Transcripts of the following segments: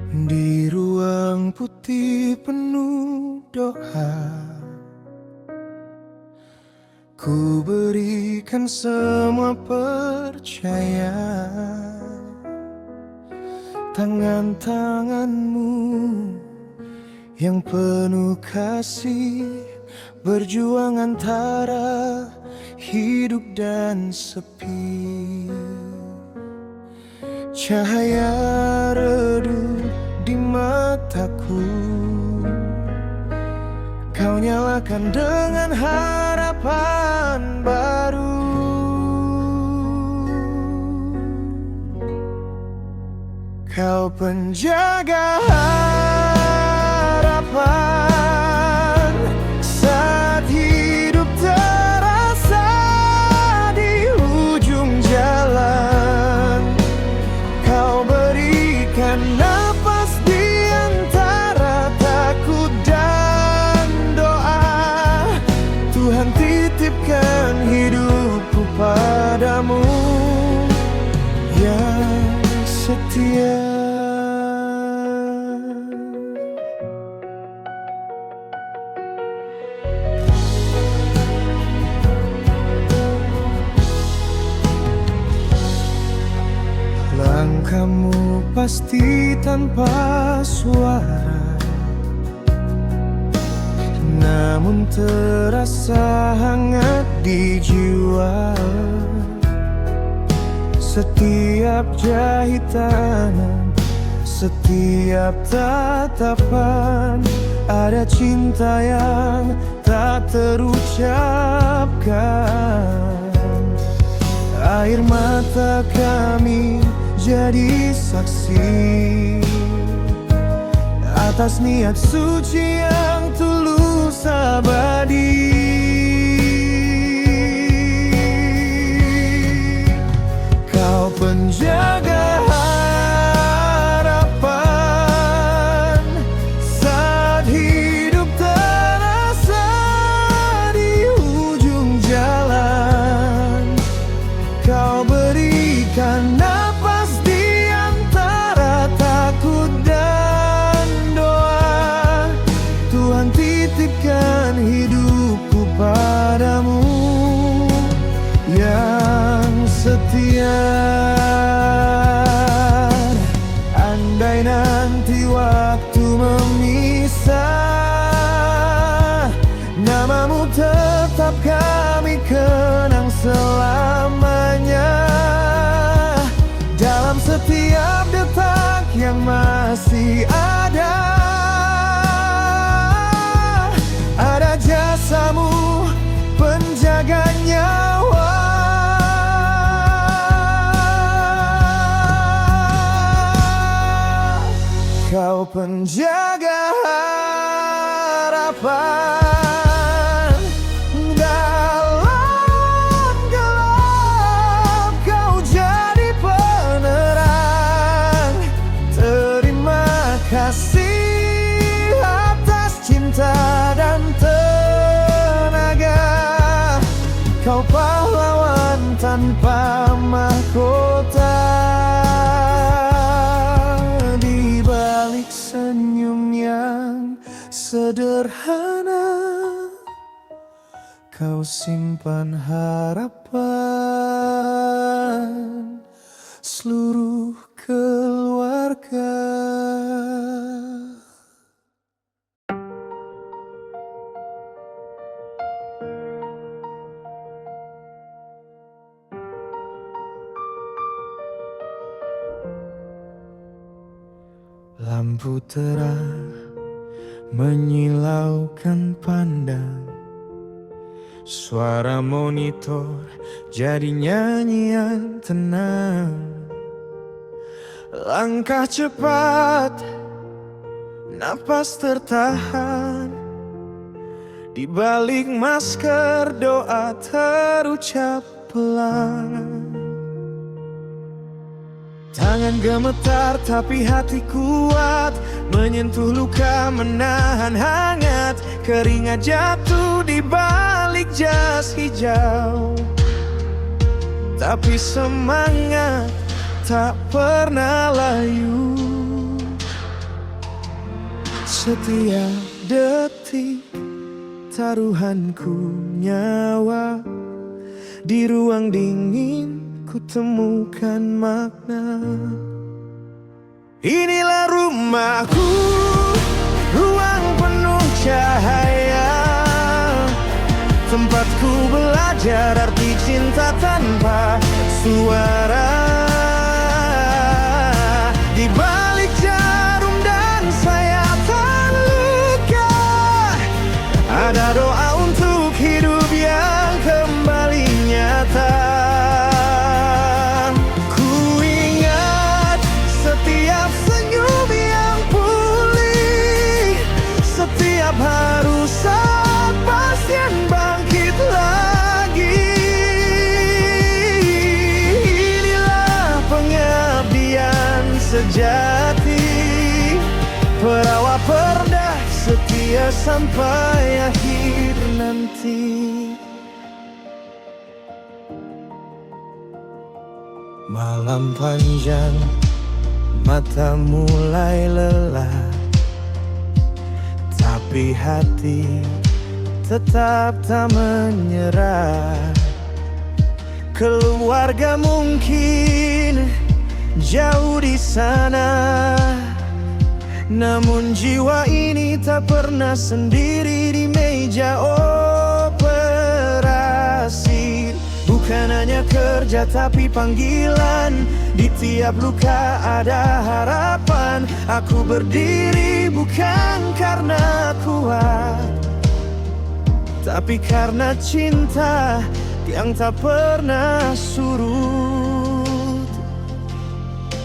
Di ruang putih penuh doa, ku berikan semua percaya. Tangan-tanganmu yang penuh kasih berjuang antara hidup dan sepi. Cahaya redup di mataku, kau nyalakan dengan harapan baru. Kau penjaga harapan saat hidup terasa di ujung jalan. Kau berikan napas di antara takut dan doa. Tuhan titipkan hidupku padamu yang setia. Langkahmu pasti tanpa suara, namun terasa hangat di jiwa. Setiap jahitan, setiap tatapan, ada cinta yang tak terucapkan. Air mata kami jadi saksi atas niat suci yang tulus abadi. Kau penjaga harapan saat hidup terasa di ujung jalan. Kau berikan napas di antara takut dan doa. Tuhan titipkan hidupku padamu yang setia. Andai nanti waktu memisah, namamu tetap kami kenang selamanya. Dalam setiap detak yang masih ada jasamu penjaga nyawa. Kau penjaga harapan dalam gelap, kau jadi penerang. Terima kasih atas cinta dan tenaga. Kau pahlawan tanpa mahkota. Di balik senyum yang sederhana, kau simpan harapan seluruh keluarga. Lampu terang menyilaukan pandang, suara monitor jadi nyanyian tenang. Langkah cepat, napas tertahan, di balik masker doa terucap pelan. Tangan gemetar tapi hati kuat, menyentuh luka menahan hangat. Keringat jatuh di balik jas hijau, tapi semangat tak pernah layu. Setiap detik taruhanku nyawa, di ruang dingin ku temukan makna. Inilah rumahku, ruang penuh cahaya, tempatku belajar arti cinta tanpa suara. Di balik jarum dan sayatan luka, ada doa untuk hidup yang kembali nyata. Ku ingat setiap senyum yang pulih, setiap haru saat pasien bangkit lagi. Inilah pengabdian sejati, perawat perdah setia sampai akhir nanti. Malam panjang, mata mulai lelah, tapi hati tetap tak menyerah. Keluarga mungkin jauh di sana, namun jiwa ini tak pernah sendiri di meja operasi. Bukan hanya kerja tapi panggilan, di tiap luka ada harapan. Aku berdiri bukan karena kuat, tapi karena cinta yang tak pernah surut.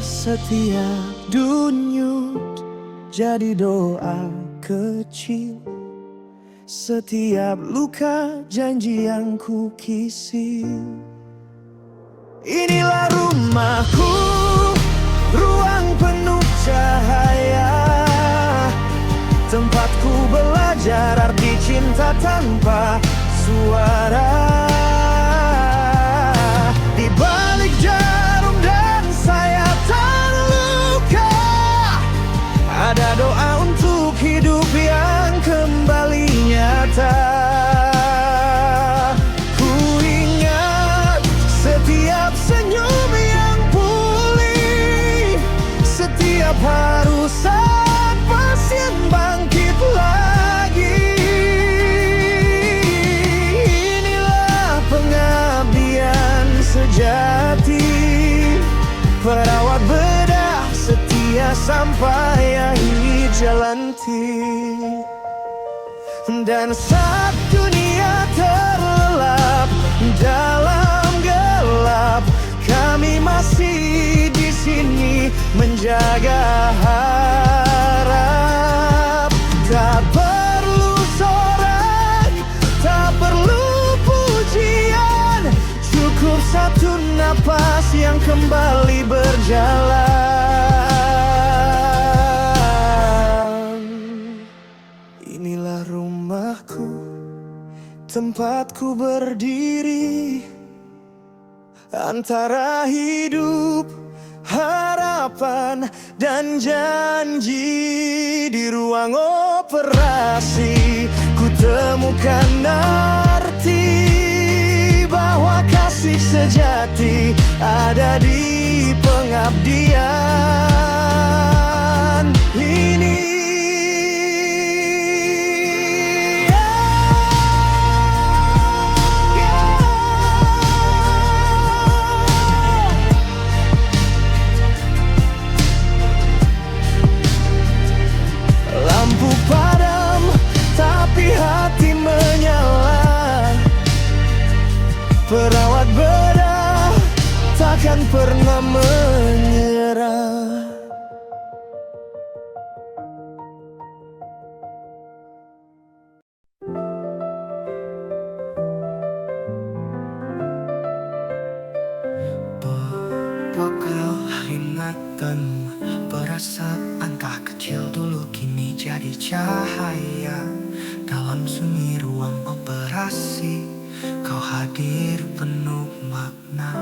Setiap denyut jadi doa kecil, setiap luka janji yang ku kisi. Inilah rumahku, ruang penuh cahaya, tempatku belajar arti cinta tanpa suara. Di balik jarum dan sayatan luka, ada doa untuk hidup yang kembali nyata. Ku ingat setiap senyum yang pulih, setiap haru saat pasien bangkit lagi. Inilah pengabdian sejati, perawat bedah setia sampai akhir jalan tiada. Dan saat dunia terlelap dalam gelap, kami masih di sini menjaga harap. Tak perlu sorak, tak perlu pujian, cukup satu napas yang kembali berjalan. Inilah rumahku, tempatku berdiri, antara hidup, harapan, dan janji. Di ruang operasi ku temukan arti bahwa kasih sejati ada di pengabdian ini. Lampu padam tapi hati menyala, perawat bedah takkan pernah menyerah. Berbekal ingatan, perasaan tak kecil dulu kini jadi cahaya. Dalam sunyi ruang operasi, kau hadir penuh makna.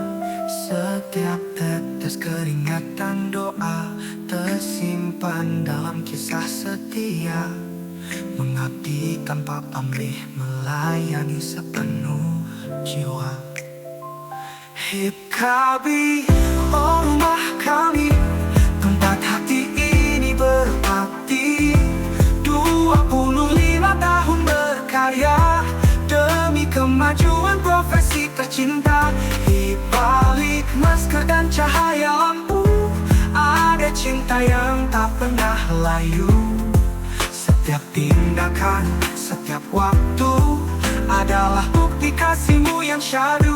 Setiap tetes keringatan doa tersimpan tersimpan dalam kisah setia, mengabdi tanpa pamrih, melayani sepenuh jiwa. HIPKB, oh rumah kami, tempat hati ini berbakti. 25 tahun berkarya demi kemajuan profesi tercinta. Di balik masker dan cahaya lampu, ada cinta yang tak pernah layu. Setiap tindakan, setiap waktu adalah bukti kasihmu yang syahdu.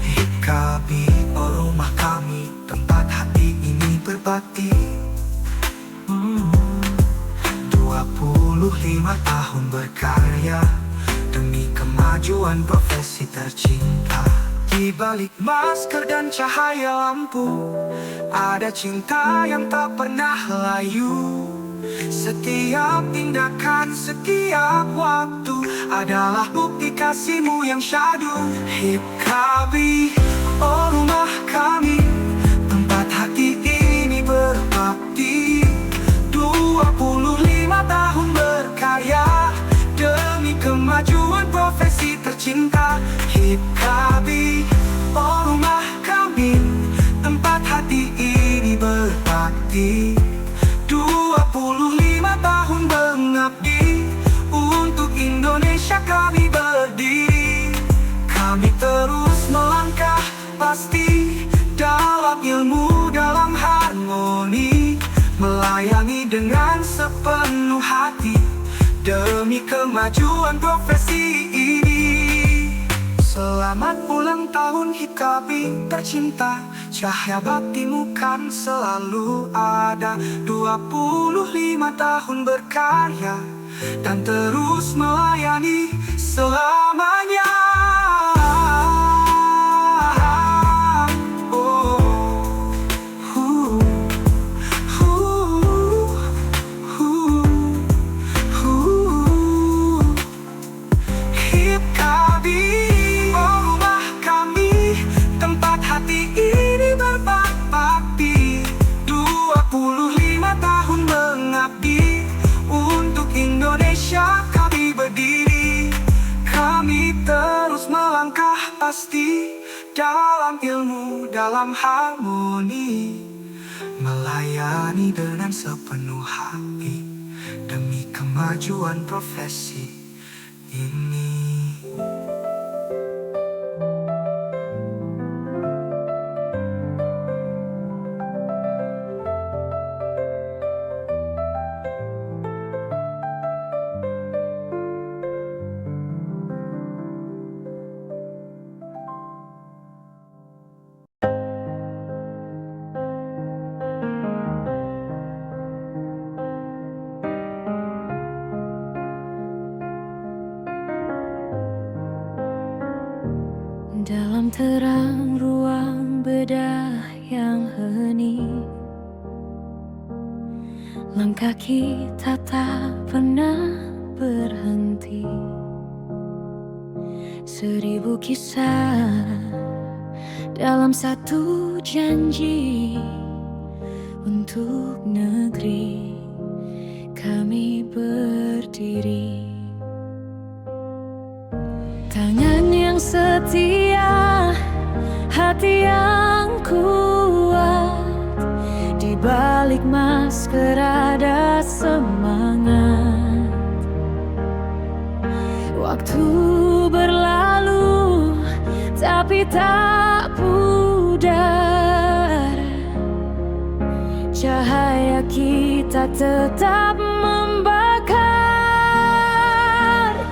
HIPKB, oh rumah kami, tempat hati ini berbakti. 25 tahun berkarya demi kemajuan profesi tercinta. Di balik masker dan cahaya lampu, ada cinta yang tak pernah layu. Setiap tindakan, setiap waktu adalah bukti kasihmu yang syahdu. HIPKB, oh rumah kami, tempat hati ini berbakti. 25 tahun berkarya demi kemajuan profesi tercinta. HIPKB, oh rumah kami, tempat hati ini berbakti. 25 tahun mengabdi, untuk Indonesia kami berdiri. Kami terus melangkah pasti, dalam ilmu, dalam harmoni, melayani dengan sepenuh hati demi kemajuan profesi ini. Selamat ulang tahun HIPKB tercinta, cahaya baktimu kan selalu ada. 25 tahun berkarya dan terus melayani selamanya. Pasti dalam ilmu, dalam harmoni, melayani dengan sepenuh hati demi kemajuan profesi ini. Dalam terang ruang bedah yang hening, langkah kita tak pernah berhenti. 1000 kisah dalam satu janji, untuk negeri kami berdiri. Tangan yang setia, hati yang kuat, di balik masker ada semangat. Waktu berlalu tapi tak pudar, cahaya kita tetap membakar.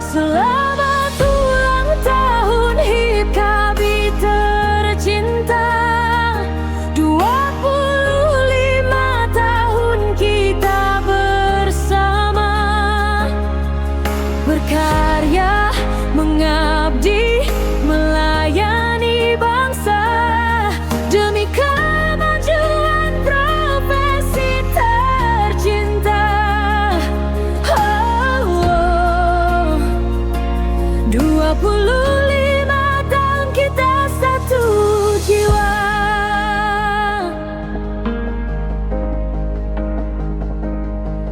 Selamat ulang tahun HIPKB tercinta, 25 tahun kita bersama, berkarya, mengabdi, melayani bangsa demi kemajuan profesi tercinta.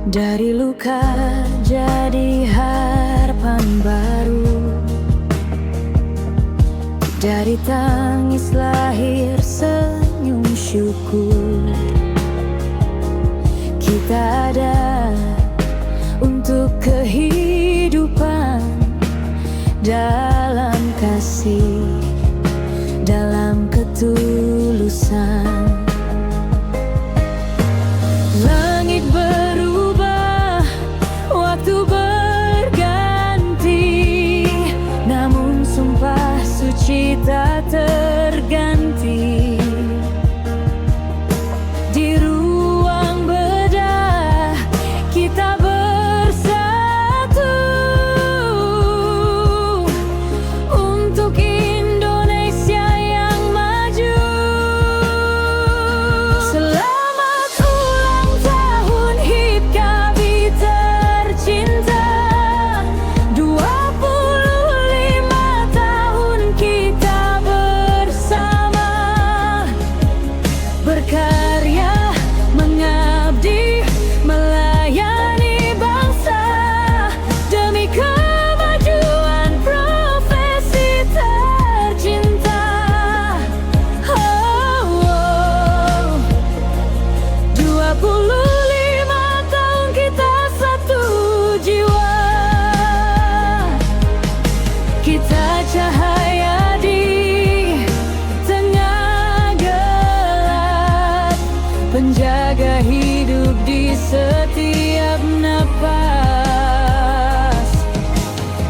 Dari luka jadi harapan baru, dari tangis lahir senyum syukur. Kita ada untuk kehidupan, dalam kasih, dalam ketulusan. Langit berubah, waktu berganti, namun sumpah suci tak terganti. Di ruang bedah kita bersatu untuk Indonesia yang maju. Selamat ulang tahun HIP Kami tercinta, 25 tahun kita bersama, berkarya, mengabdi, melayani bangsa, demi kemajuan profesi tercinta. Oh, 25 tahun kita satu jiwa, kita cahaya di tengah gelap, penjaga hidup di setiap napas.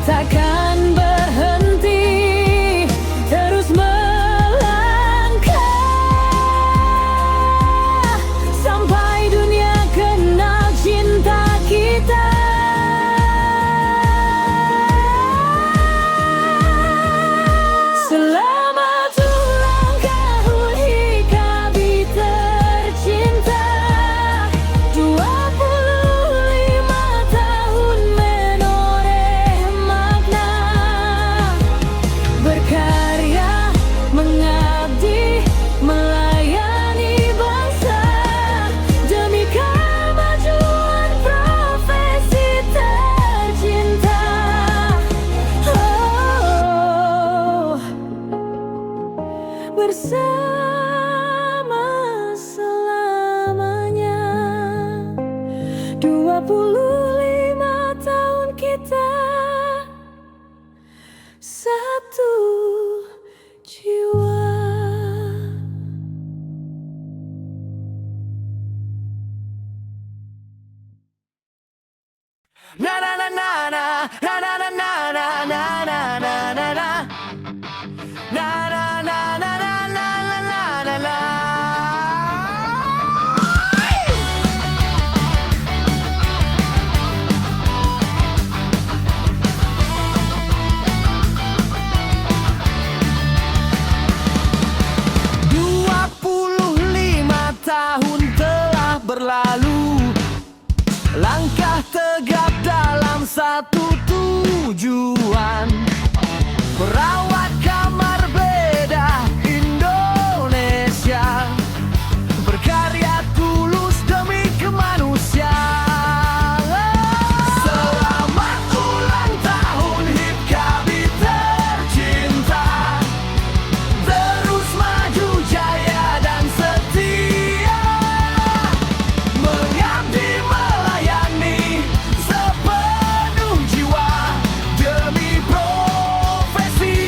Takkan berhenti, terus melangkah, sampai dunia kenal cinta kita. Selamat ulang tahun HIP Kami tercinta, 25 tahun menoreh makna, berkarya, mengabdi, melayani bangsa, demi kemajuan profesi tercinta. Oh, bersama selamanya, 25 tahun kita satu jiwa. Na na na na na na na na na na na na na na na. Na na na na na na na na na. Tahun telah berlalu, langkah tegap dalam satu tujuan, merawat kamar beda Indonesia, berkarya tulus demi kemanusiaan. Selamat ulang tahun HIP Kami tercinta, terus maju jaya dan setia, mengabdi melayani sepenuh jiwa, demi profesi,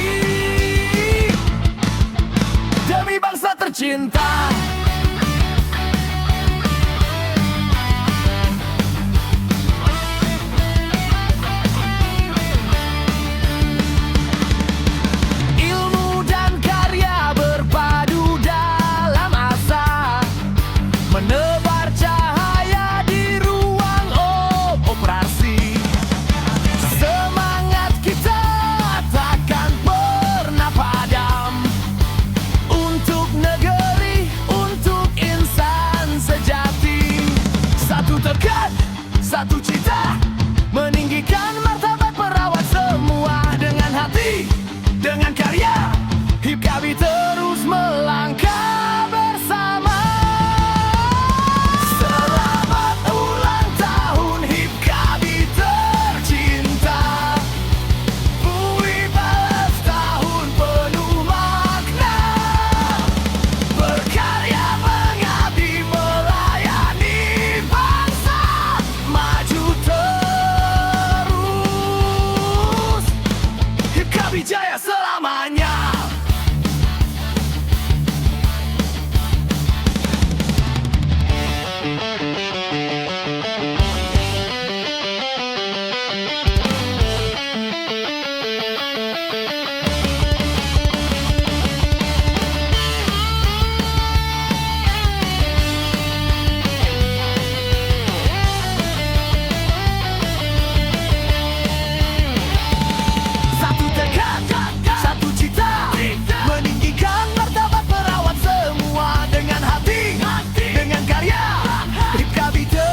demi bangsa tercinta. Ilmu dan karya berpadu dalam asa, menebar cahaya di ruang operasi. Semangat kita takkan pernah padam, untuk negeri, untuk insan sejati. Satu tekad, satu cita, meninggikan martabat perawat semua. Dengan hati, dengan karya, HIP Kami terus melangkah bersama. Selamat ulang tahun Tapi